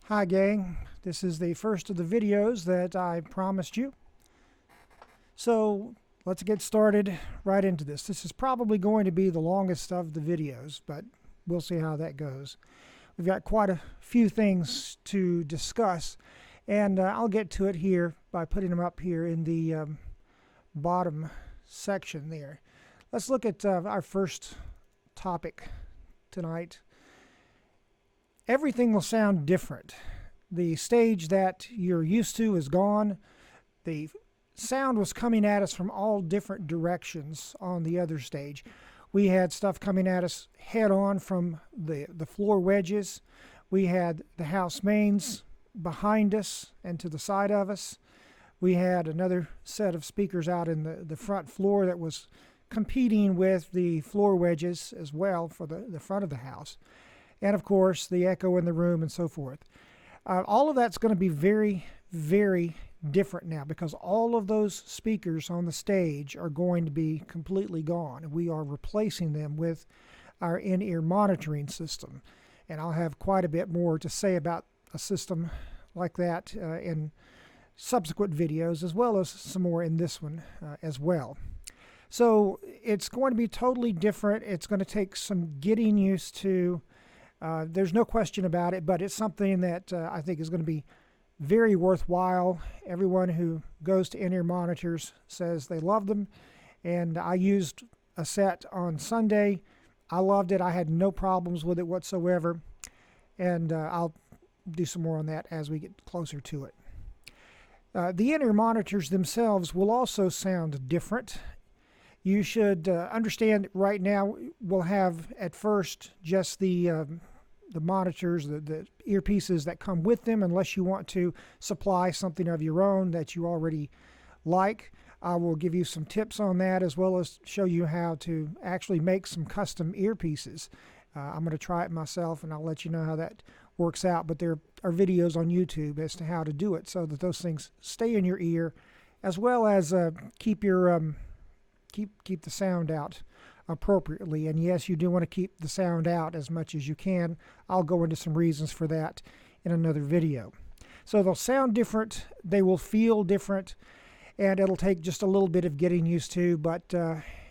Hi gang, this is the first of the videos that I promised you. So let's get started right into this. This is probably going to be the longest of the videos, but we'll see how that goes. We've got quite a few things to discuss, and I'll get to it here by putting them up here in the bottom section there. Let's look at our first topic tonight. Everything will sound different. The stage that you're used to is gone. The sound was coming at us from all different directions on the other stage. We had stuff coming at us head on from the floor wedges. We had the house mains behind us and to the side of us. We had another set of speakers out in the front floor that was competing with the floor wedges as well for the front of the house. And of course, the echo in the room and so forth. All of that's going to be very, very different now because all of those speakers on the stage are going to be completely gone. We are replacing them with our in-ear monitoring system. And I'll have quite a bit more to say about a system like that in subsequent videos, as well as some more in this one as well. So it's going to be totally different. It's going to take some getting used to. There's no question about it, but it's something that I think is going to be very worthwhile. Everyone who goes to in-ear monitors says they love them, and I used a set on Sunday. I loved it. I had no problems with it whatsoever, and I'll do some more on that as we get closer to it. The in-ear monitors themselves will also sound different. You should understand right now we'll have at first just the monitors, the earpieces that come with them, unless you want to supply something of your own that you already like. I will give you some tips on that, as well as show you how to actually make some custom earpieces. I'm going to try it myself, and I'll let you know how that works out. But there are videos on YouTube as to how to do it so that those things stay in your ear, as well as keep your keep the sound out appropriately. And yes, you do want to keep the sound out as much as you can. I'll go into some reasons for that in another video. So they'll sound different, they will feel different, and it'll take just a little bit of getting used to, but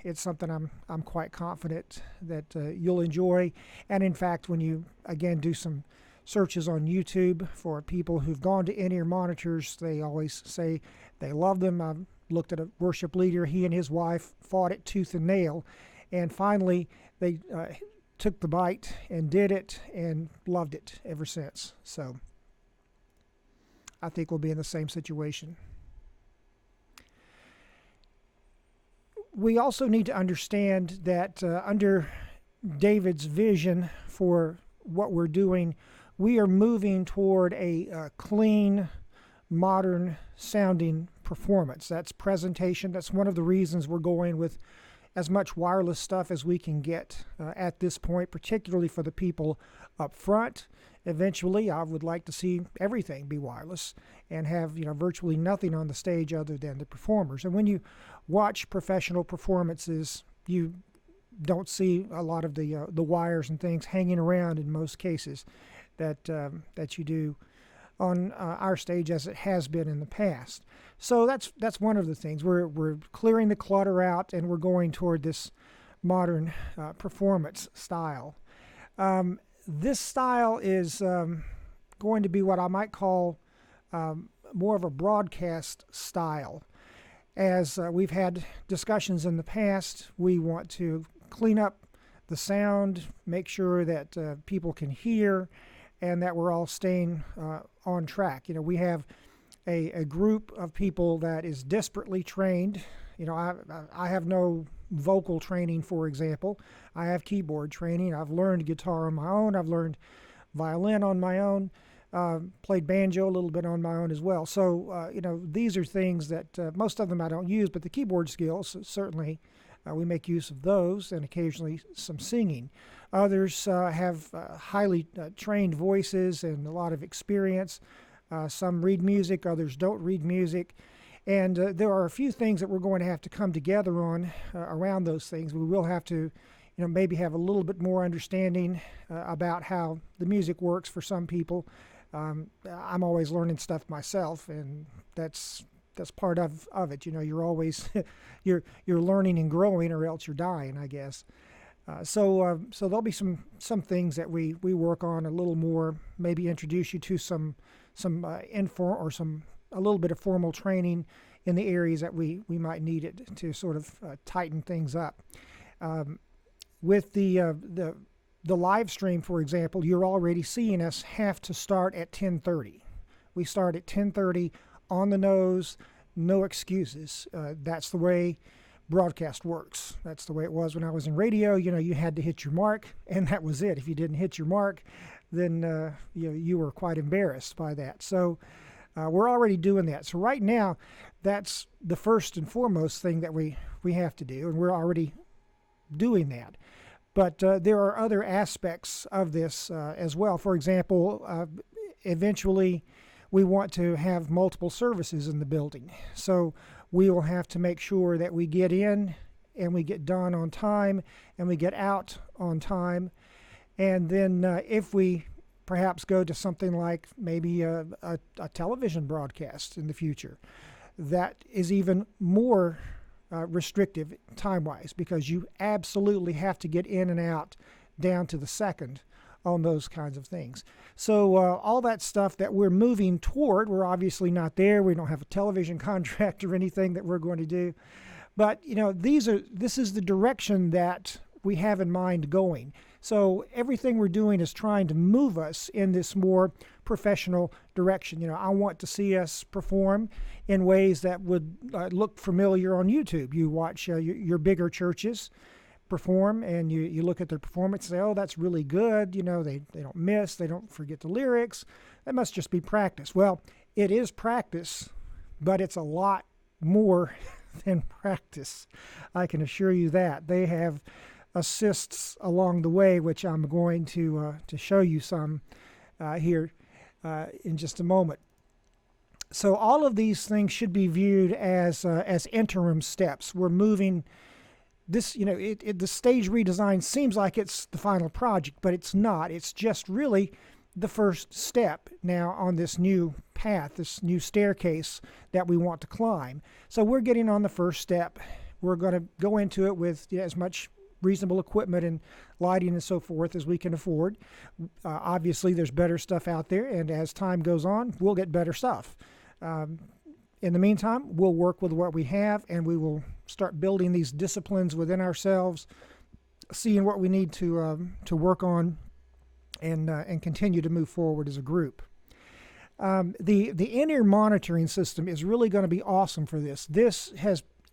it's something I'm quite confident that you'll enjoy. And in fact, when you again do some searches on YouTube for people who've gone to in-ear monitors, they always say they love them. I've looked at a worship leader. He and his wife fought it tooth and nail, and finally they took the bite and did it and loved it ever since. So I think we'll be in the same situation. We also need to understand that under David's vision for what we're doing, we are moving toward a clean, modern sounding performance. That's presentation. That's one of the reasons we're going with as much wireless stuff as we can get at this point, particularly for the people up front. Eventually, I would like to see everything be wireless and have virtually nothing on the stage other than the performers. And when you watch professional performances, you don't see a lot of the wires and things hanging around in most cases that you do on our stage as it has been in the past. So that's one of the things. We're clearing the clutter out, and we're going toward this modern performance style. This style is going to be what I might call more of a broadcast style. As we've had discussions in the past, we want to clean up the sound, make sure that people can hear, and that we're all staying on track. We have a group of people that is desperately trained. I have no vocal training, for example. I have keyboard training. I've learned guitar on my own. I've learned violin on my own. Played banjo a little bit on my own as well. So, these are things that most of them I don't use, but the keyboard skills, certainly we make use of those, and occasionally some singing. Others have highly trained voices and a lot of experience. Some read music, others don't read music. And there are a few things that we're going to have to come together on around those things. We will have to, maybe have a little bit more understanding about how the music works for some people I'm always learning stuff myself, and that's part of it. You're always you're learning and growing, or else you're dying, I guess. So there'll be some things that we work on a little more. Maybe introduce you to some a little bit of formal training in the areas that we might need it to sort of tighten things up. With the live stream, for example, you're already seeing us have to start at 10:30. We start at 10:30 on the nose, no excuses. That's the way broadcast works. That's the way it was when I was in radio. You had to hit your mark, and that was it. If you didn't hit your mark, then you were quite embarrassed by that. So we're already doing that. So right now, that's the first and foremost thing that we have to do, and we're already doing that. But there are other aspects of this as well. For example, eventually we want to have multiple services in the building. So we will have to make sure that we get in and we get done on time and we get out on time. And then if we perhaps go to something like maybe a television broadcast in the future, that is even more restrictive time-wise, because you absolutely have to get in and out down to the second on those kinds of things. So all that stuff that we're moving toward, we're obviously not there. We don't have a television contract or anything that we're going to do. But this is the direction that we have in mind going. So everything we're doing is trying to move us in this more professional direction. I want to see us perform in ways that would look familiar on YouTube. You watch your bigger churches perform, and you look at their performance and say, oh, that's really good. They don't miss, they don't forget the lyrics. That must just be practice. Well, it is practice, but it's a lot more than practice. I can assure you that. They have assists along the way, which I'm going to show you some here in just a moment. So all of these things should be viewed as interim steps. We're moving this, the stage redesign seems like it's the final project, but it's not. It's just really the first step now on this new path, this new staircase that we want to climb. So we're getting on the first step. We're going to go into it with as much reasonable equipment and lighting and so forth as we can afford. Obviously, there's better stuff out there, and as time goes on, we'll get better stuff. In the meantime, we'll work with what we have, and we will start building these disciplines within ourselves, seeing what we need to work on, and continue to move forward as a group. The InEar monitoring system is really going to be awesome for this. This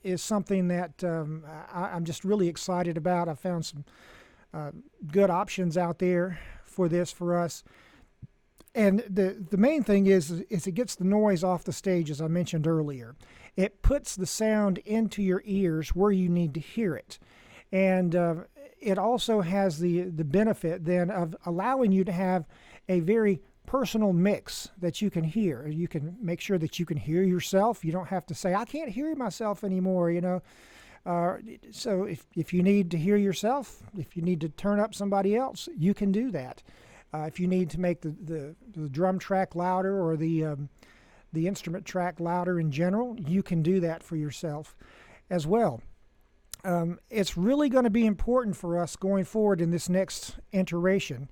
is something that I'm just really excited about. I found some good options out there for this for us. And the main thing is it gets the noise off the stage, as I mentioned earlier. It puts the sound into your ears where you need to hear it. And it also has the benefit then of allowing you to have a very personal mix that you can hear. You can make sure that you can hear yourself. You don't have to say, I can't hear myself anymore, So if you need to hear yourself, if you need to turn up somebody else, you can do that. If you need to make the drum track louder, or the instrument track louder in general, you can do that for yourself as well. It's really going to be important for us going forward in this next iteration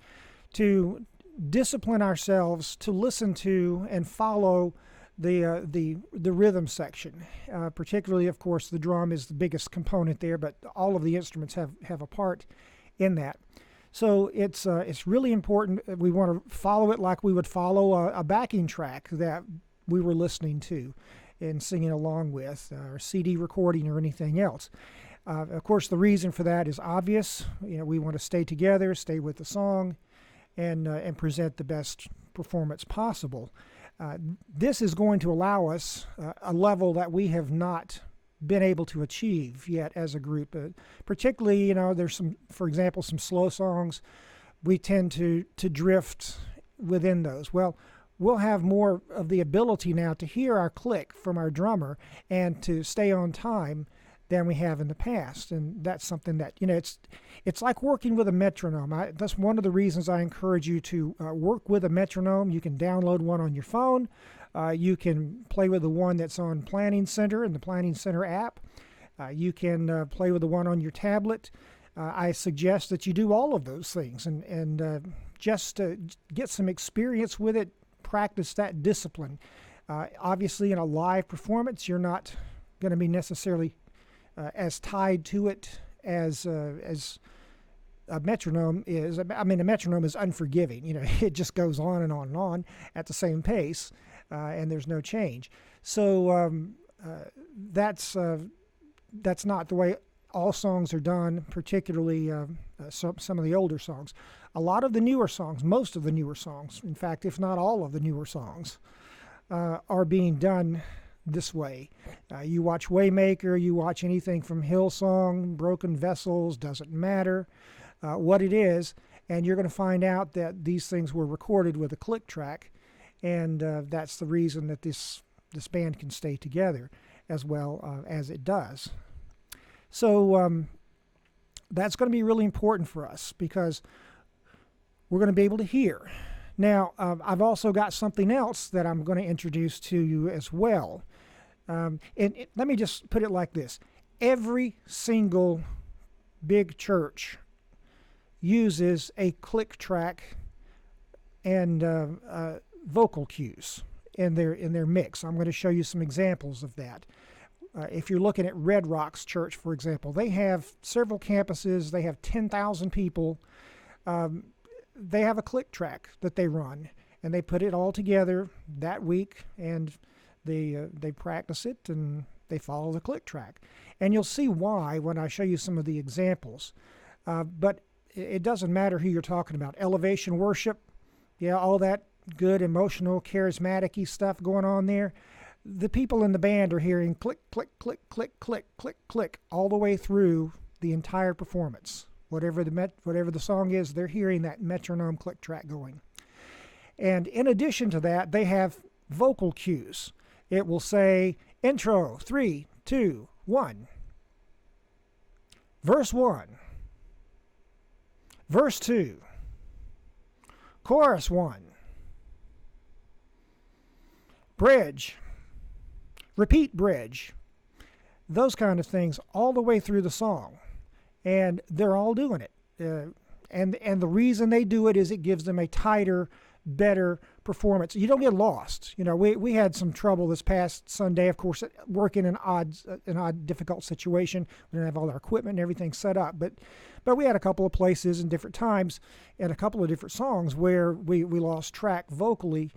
to discipline ourselves to listen to and follow the rhythm section. Particularly, of course, the drum is the biggest component there, but all of the instruments have a part in that. So it's really important. We want to follow it like we would follow a backing track that we were listening to and singing along with, or CD recording or anything else. Of course, the reason for that is obvious. We want to stay together, stay with the song, and present the best performance possible. This is going to allow us a level that we have not been able to achieve yet as a group. Particularly, there's for example, some slow songs. We tend to drift within those. Well, we'll have more of the ability now to hear our click from our drummer and to stay on time than we have in the past. And that's something that, it's like working with a metronome. That's one of the reasons I encourage you to work with a metronome. You can download one on your phone. You can play with the one that's on Planning Center in the Planning Center app. You can play with the one on your tablet. I suggest that you do all of those things and just get some experience with it, practice that discipline. Obviously, in a live performance, you're not going to be necessarily as tied to it as a metronome is. I mean, a metronome is unforgiving. It just goes on and on and on at the same pace, and there's no change. So that's not the way all songs are done, particularly some of the older songs. A lot of the newer songs, most of the newer songs, in fact, if not all of the newer songs, are being done this way. You watch Waymaker, you watch anything from Hillsong, Broken Vessels, doesn't matter what it is, and you're going to find out that these things were recorded with a click track, and that's the reason that this band can stay together as well as it does. So that's going to be really important for us because we're going to be able to hear. Now, I've also got something else that I'm going to introduce to you as well. Let me just put it like this. Every single big church uses a click track and vocal cues in their mix. I'm going to show you some examples of that. If you're looking at Red Rocks Church, for example, they have several campuses. They have 10,000 people. They have a click track that they run, and they put it all together that week, and they practice it, and they follow the click track. And you'll see why when I show you some of the examples. But it doesn't matter who you're talking about. Elevation worship, yeah, all that good emotional, charismatic-y stuff going on there. The people in the band are hearing click, click, click, click, click, click, click all the way through the entire performance. Whatever the song is, they're hearing that metronome click track going. And in addition to that, they have vocal cues. It will say, intro, 3, 2, 1. Verse 1. Verse 2. Chorus 1. Bridge. Repeat bridge. Those kind of things all the way through the song. And they're all doing it. And the reason they do it is it gives them a tighter, better performance. You don't get lost. We had some trouble this past Sunday, of course, working in an odd, difficult situation. We didn't have all our equipment and everything set up. But we had a couple of places and different times and a couple of different songs where we lost track vocally,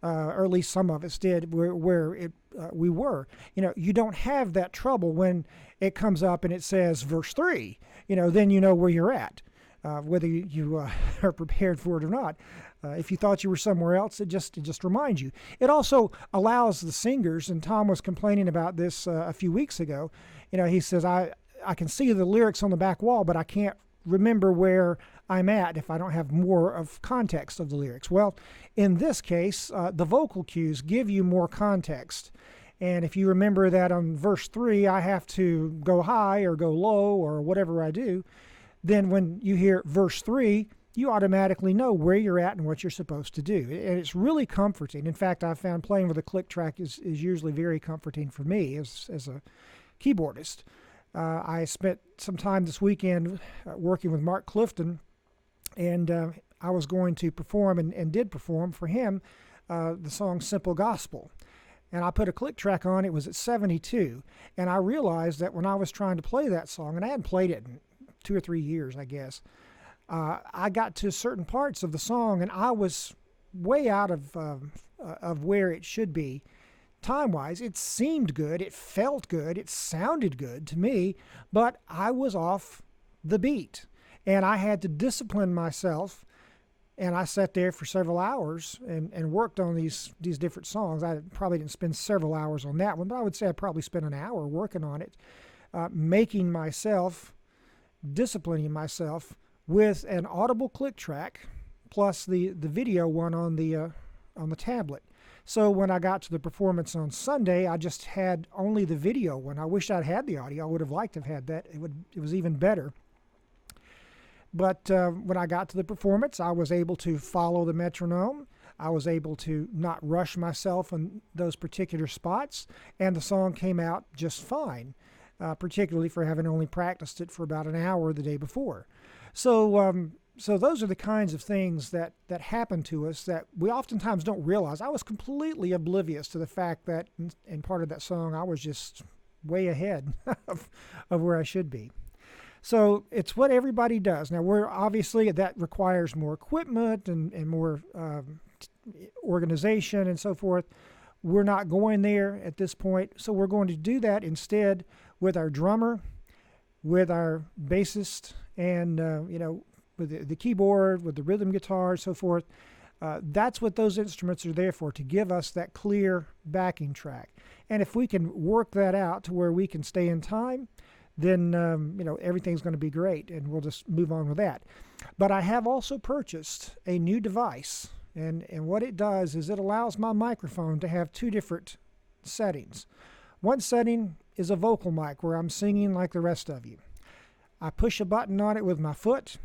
or at least some of us did, where we were. You don't have that trouble when it comes up and it says verse 3. Then you know where you're at, whether you are prepared for it or not. If you thought you were somewhere else, it just reminds you. It also allows the singers, and Tom was complaining about this a few weeks ago. He says, I can see the lyrics on the back wall, but I can't remember where I'm at if I don't have more of context of the lyrics. Well, in this case, the vocal cues give you more context. And if you remember that on verse 3, I have to go high or go low or whatever I do, then when you hear verse 3, you automatically know where you're at and what you're supposed to do. And it's really comforting. In fact, I've found playing with a click track is usually very comforting for me as a keyboardist. I spent some time this weekend working with Mark Clifton, and I was going to perform and did perform for him the song Simple Gospel. And I put a click track on, it was at 72. And I realized that when I was trying to play that song, and I hadn't played it in 2 or 3 years, I guess, I got to certain parts of the song and I was way out of where it should be time-wise. It seemed good, it felt good, it sounded good to me, but I was off the beat. And I had to discipline myself, and I sat there for several hours and worked on these different songs. I probably didn't spend several hours on that one, but I would say I probably spent an hour working on it, making myself, disciplining myself with an audible click track plus the video one on the tablet. So when I got to the performance on Sunday, I just had only the video one. I wish I'd had the audio. I would have liked to have had that. It was even better. But when I got to the performance, I was able to follow the metronome. I was able to not rush myself in those particular spots, and the song came out just fine, particularly for having only practiced it for about an hour the day before. So those are the kinds of things that happen to us that we oftentimes don't realize. I was completely oblivious to the fact that in part of that song I was just way ahead of where I should be. So it's what everybody does. Now, we're obviously, that requires more equipment and more organization and so forth. We're not going there at this point, so we're going to do that instead with our drummer, with our bassist, and with the keyboard, with the rhythm guitar, so forth. That's what those instruments are there for, to give us that clear backing track. And if we can work that out to where we can stay in time, then everything's going to be great, and we'll just move on with that. But I have also purchased a new device, and what it does is it allows my microphone to have two different settings. One setting is a vocal mic where I'm singing like the rest of you. I push a button on it with my foot,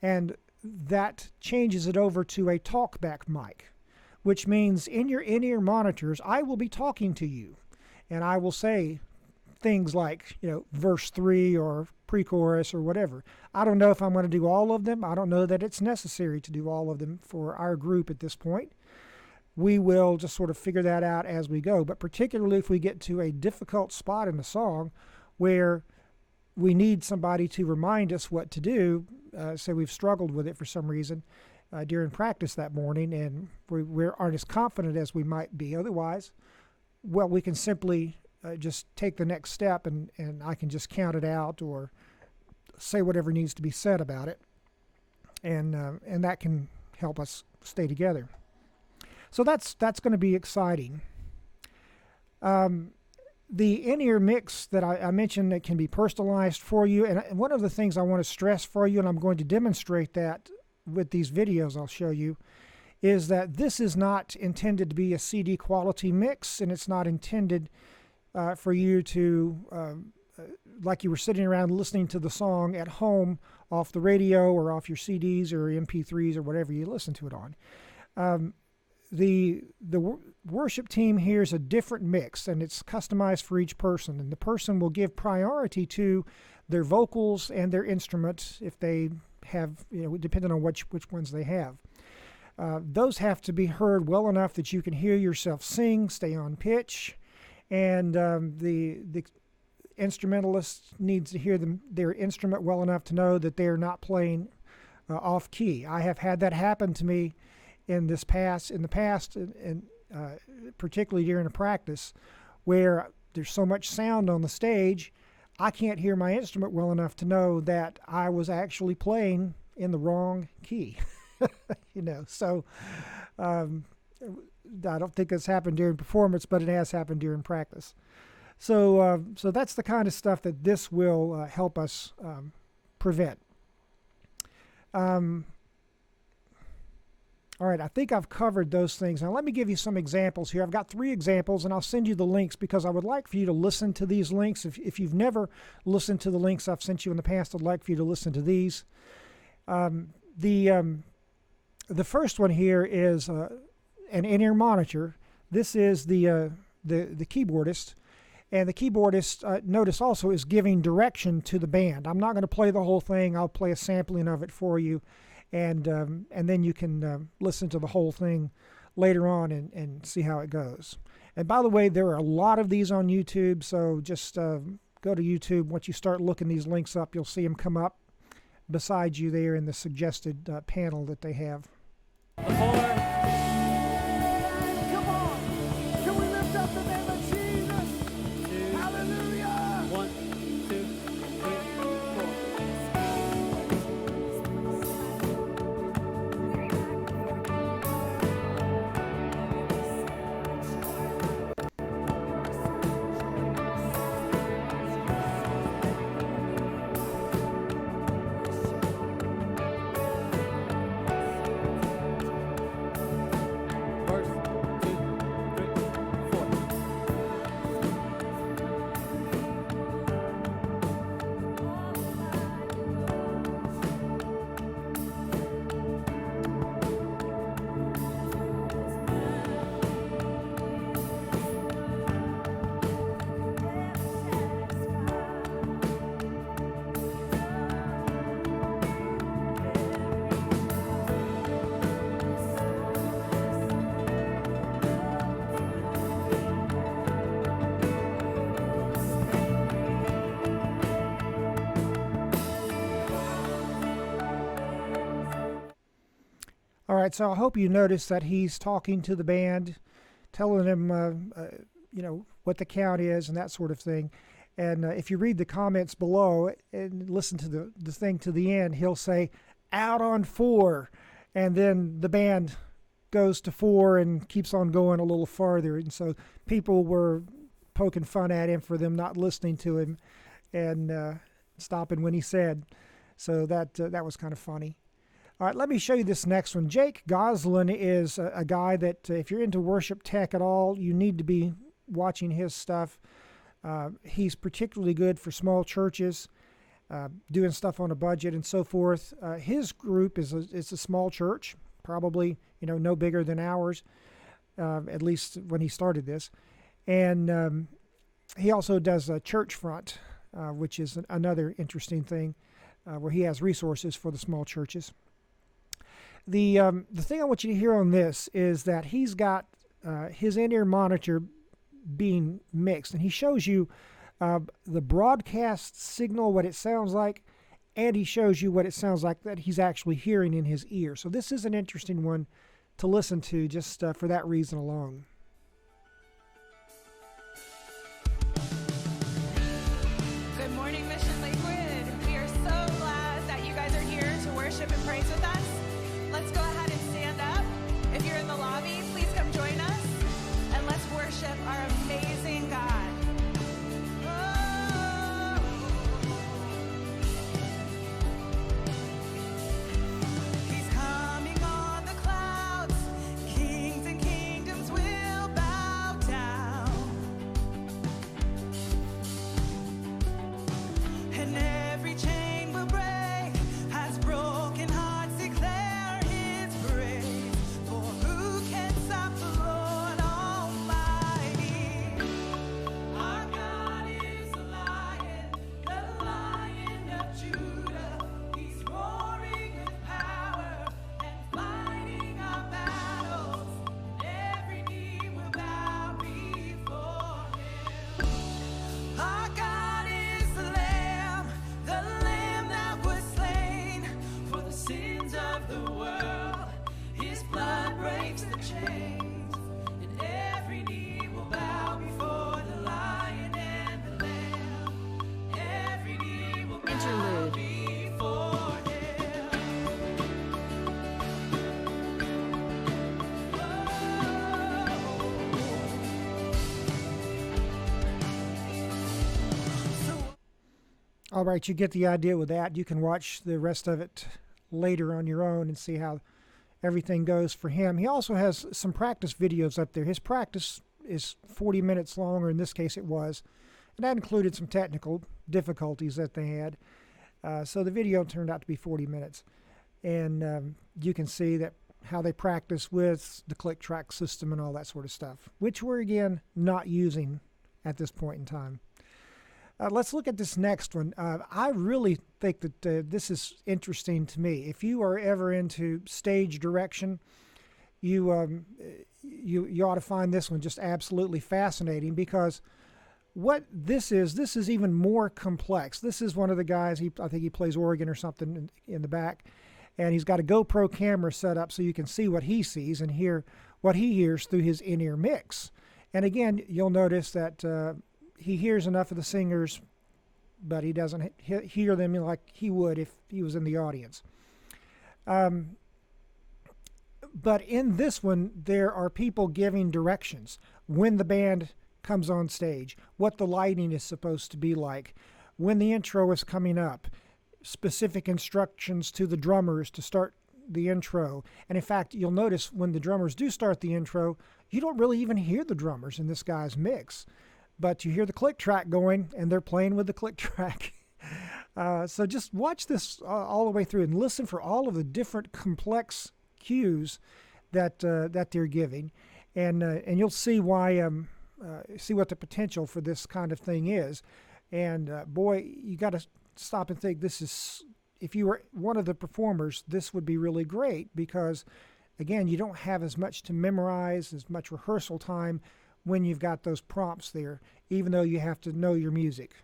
and that changes it over to a talkback mic, which means in your in-ear monitors, I will be talking to you, and I will say things like, verse 3 or pre-chorus or whatever. I don't know if I'm going to do all of them. I don't know that it's necessary to do all of them for our group at this point. We will just sort of figure that out as we go. But particularly if we get to a difficult spot in the song where we need somebody to remind us what to do, say we've struggled with it for some reason during practice that morning, and we aren't as confident as we might be otherwise, well, we can simply just take the next step, and I can just count it out or say whatever needs to be said about it, and that can help us stay together. So that's going to be exciting. The in-ear mix that I mentioned, that can be personalized for you, and one of the things I want to stress for you, and I'm going to demonstrate that with these videos I'll show you, is that this is not intended to be a CD quality mix, and it's not intended for you to, like you were sitting around listening to the song at home off the radio or off your CDs or MP3s or whatever you listen to it on. The worship team hears a different mix, and it's customized for each person, and the person will give priority to their vocals and their instruments if they have, depending on which ones they have. Those have to be heard well enough that you can hear yourself sing, stay on pitch, and the instrumentalist needs to hear their instrument well enough to know that they're not playing off key. I have had that happen to me in the past, and particularly during a practice, where there's so much sound on the stage, I can't hear my instrument well enough to know that I was actually playing in the wrong key. So I don't think it's happened during performance, but it has happened during practice. So that's the kind of stuff that this will help us prevent. All right, I think I've covered those things. Now let me give you some examples here. I've got 3 examples, and I'll send you the links because I would like for you to listen to these links. If you've never listened to the links I've sent you in the past, I'd like for you to listen to these. The first one here is an in-ear monitor. This is the keyboardist, and the keyboardist, notice also, is giving direction to the band. I'm not going to play the whole thing. I'll play a sampling of it for you, and then you can listen to the whole thing later on and see how it goes. And by the way, there are a lot of these on YouTube, so just go to YouTube. Once you start looking these links up, you'll see them come up beside you there in the suggested panel that they have. Come on. Can we lift up the name of Jesus? 2, hallelujah. 1, 2, 3, 4. All right, so I hope you notice that he's talking to the band, telling them, what the count is and that sort of thing. And if you read the comments below and listen to the thing to the end, he'll say, out on 4. And then the band goes to 4 and keeps on going a little farther. And so people were poking fun at him for them not listening to him and stopping when he said. So that was kind of funny. All right, let me show you this next one. Jake Gosselin is a guy that if you're into worship tech at all, you need to be watching his stuff. He's particularly good for small churches, doing stuff on a budget and so forth. His group is a small church, probably no bigger than ours, at least when he started this. And he also does a church front, which is another interesting thing, where he has resources for the small churches. The thing I want you to hear on this is that he's got his InEar monitor being mixed, and he shows you the broadcast signal, what it sounds like, and he shows you what it sounds like that he's actually hearing in his ear. So this is an interesting one to listen to just for that reason alone. Good morning, Mission Lakewood. We are so glad that you guys are here to worship and praise with us. Let's go ahead and stand up. If you're in the lobby, please come join us, and let's worship our amazing God. He's coming on the clouds. Kings and kingdoms will bow down. And every chain will break as broken hearts declare his praise. For who can stop the Lord Almighty? Our God is the Lion of Judah. He's roaring with power and fighting our battles. Every knee will bow before him. Our God is the Lamb that was slain for the sins of the world. His blood breaks the chains, and every knee will bow before the Lion and the Lamb. Every knee will bow before him. All right, you get the idea with that. You can watch the rest of it later on your own and see how everything goes for him. He also has some practice videos up there. His practice is 40 minutes long, or in this case it was. And that included some technical difficulties that they had. So the video turned out to be 40 minutes. And you can see that how they practice with the click track system and all that sort of stuff, which we're, again, not using at this point in time. Let's look at this next one. I really think that this is interesting to me. If you are ever into stage direction, you ought to find this one just absolutely fascinating, because what this is even more complex. This is one of the guys, I think he plays organ or something in the back, and he's got a GoPro camera set up so you can see what he sees and hear what he hears through his InEar mix. And again, you'll notice that he hears enough of the singers, but he doesn't hear them like he would if he was in the audience. But in this one, there are people giving directions when the band comes on stage, what the lighting is supposed to be like, when the intro is coming up, specific instructions to the drummers to start the intro. And in fact, you'll notice when the drummers do start the intro, you don't really even hear the drummers in this guy's mix. But you hear the click track going, and they're playing with the click track. So just watch this all the way through and listen for all of the different complex cues that they're giving, and you'll see why see what the potential for this kind of thing is. And boy, you got to stop and think. This is, if you were one of the performers, this would be really great, because again, you don't have as much to memorize, as much rehearsal time when you've got those prompts there, even though you have to know your music.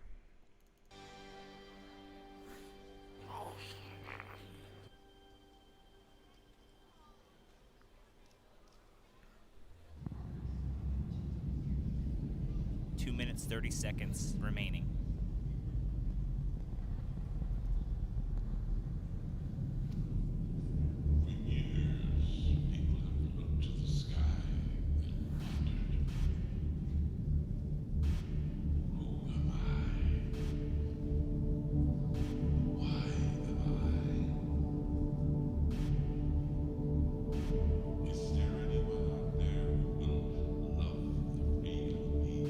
minutes 30 seconds remaining. For years, people have looked to the sky and wondered, who am I? Why am I? Is there anyone out there who will love the real me?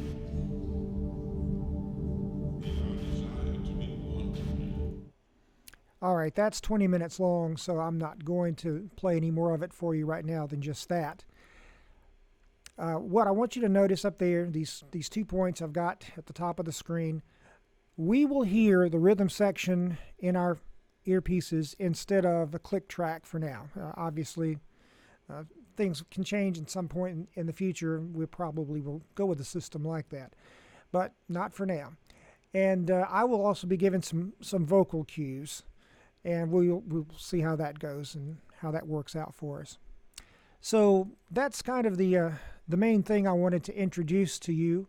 In our desire to be wanted. All right, that's 20 minutes long, so I'm not going to play any more of it for you right now than just that. What I want you to notice up there, these 2 points I've got at the top of the screen, we will hear the rhythm section in our earpieces instead of a click track for now. Obviously, things can change at some point in the future. We probably will go with a system like that, but not for now. And I will also be giving some vocal cues, and we'll see how that goes and how that works out for us. So that's kind of the main thing I wanted to introduce to you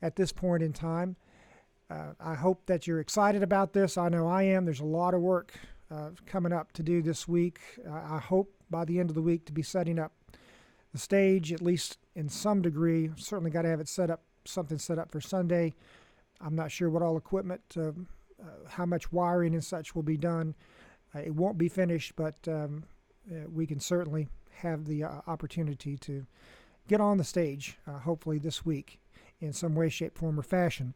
at this point in time. I hope that you're excited about this. I know I am. There's a lot of work coming up to do this week. I hope by the end of the week to be setting up the stage, at least in some degree. Certainly got to have it something set up for Sunday. I'm not sure what all equipment, how much wiring and such will be done. It won't be finished, but we can certainly have the opportunity to get on the stage, hopefully this week, in some way, shape, form, or fashion.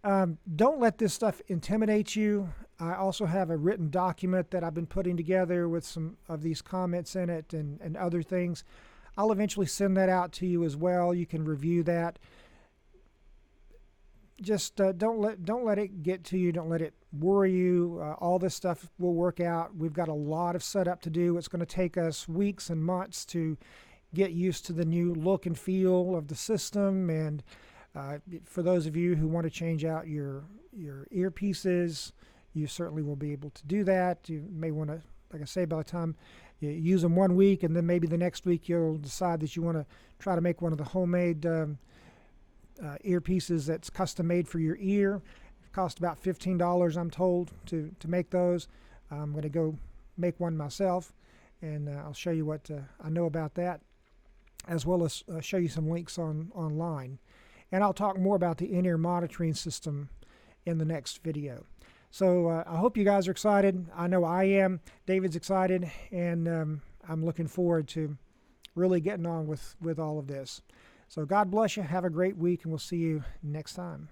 Don't let this stuff intimidate you. I also have a written document that I've been putting together with some of these comments in it and other things. I'll eventually send that out to you as well. You can review that. Just don't let it get to you. Don't let it worry you. All this stuff will work out. We've got a lot of setup to do. It's going to take us weeks and months to get used to the new look and feel of the system. And for those of you who want to change out your earpieces, you certainly will be able to do that. You may want to, like I say, by the time you use them 1 week, and then maybe the next week you'll decide that you want to try to make one of the homemade earpieces that's custom made for your ear. It costs about $15, I'm told, to make those. I'm going to go make one myself, and I'll show you what I know about that, as well as show you some links online. And I'll talk more about the InEar monitoring system in the next video. So I hope you guys are excited. I know I am. David's excited, and I'm looking forward to really getting on with all of this. So God bless you. Have a great week, and we'll see you next time.